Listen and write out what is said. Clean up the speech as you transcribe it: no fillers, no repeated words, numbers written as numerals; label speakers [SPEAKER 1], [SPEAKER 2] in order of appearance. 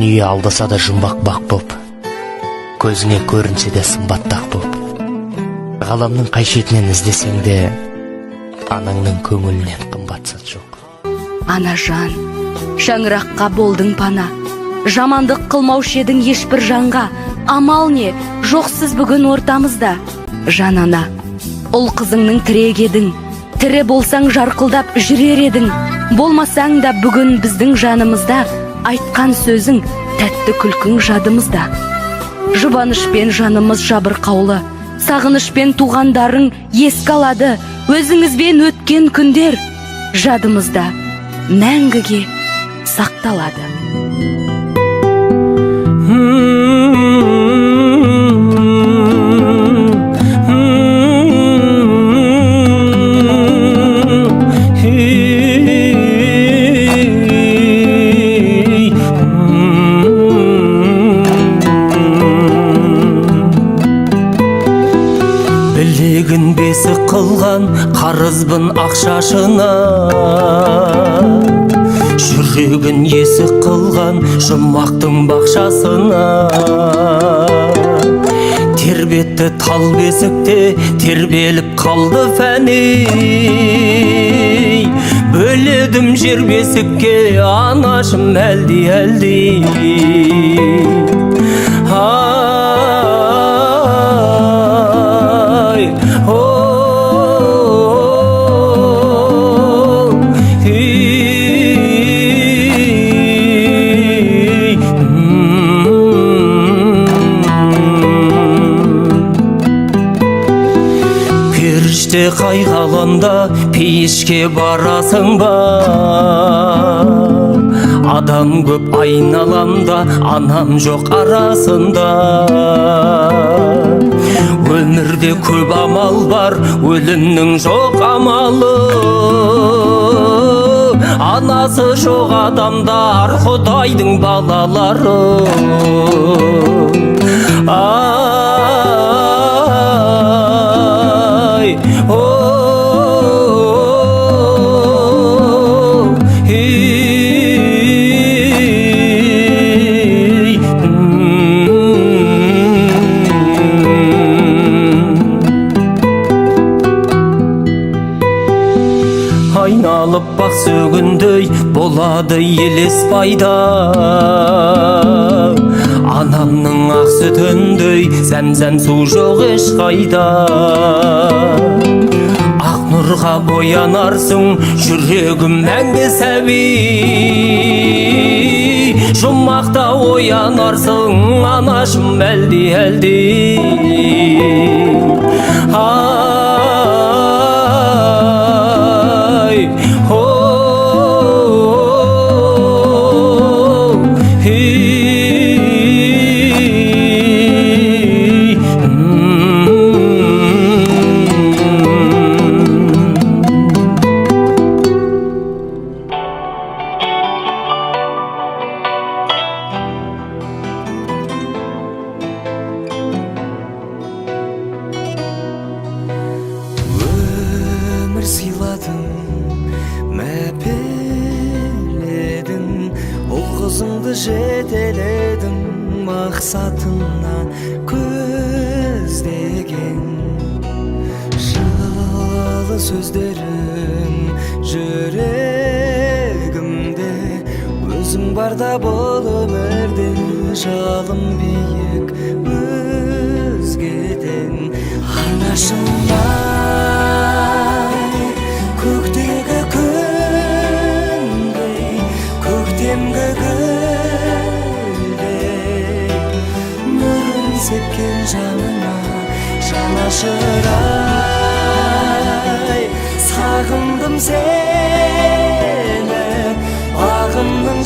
[SPEAKER 1] Дүние алдаса да жұмбақ бақ боп, көзіңе көрінсе де сымбаттақ боп, ғаламның қай шетінен іздесең де анаңның көңілінен қымбат зат жоқ.
[SPEAKER 2] Ана жан, шаңыраққа болдың пана, жамандық қылмаушы едің ешбір жанға. Амал не, жоқсыз бүгін ортамызда. Жан ана, ұл қызыңның тірек едің, тірі болсаң жарқылдап жүрер едің. Болмасаң да бүгін біздің жанымызда, айтқан сөзің, тәтті күлкің жадымызда. Жұбанышпен жанымыз жабырқаулы, сағынышпен туғандарың еске алады. Өзіңізбен өткен күндер жадымызда мәңгіге сақталады.
[SPEAKER 3] Білегін бесі қылған қарызбын ақшашына, жүрегін есі қылған жұмақтың бақшасына. Тербетті тал бесікте тербеліп қалды фәни, бөледім жер бесікке анашым әлди. Періште қайғаланда пейішке барасың ба? Адам көп айналамда, анам жоқ арасында. Өмірде көп амал бар, өлімнің жоқ амалы. Анасы жоқ адамдар, Құдайдың балалары. Айналып бақ сөгіндей болады елес пайда, анамның ақ сүтіндей зәм-зәм су жоқ ешқайда. Ақ нұрға боянарсың, жүрегім мәңгі сәби, жұмақта оянарсың, анашым әлди. Өмір сыйладың, мәпеледің, ұл қызыңды жетеледің, мақсатына көздеген. Жылы сөздерің жүрегімде, өзің барда бұл өмірде, жалым биік өзгеден. Анашымай, көктегі күндей, көктемгі гүлдей, нұрын сепкен жанына жанашырай. Сағындым сені бағымның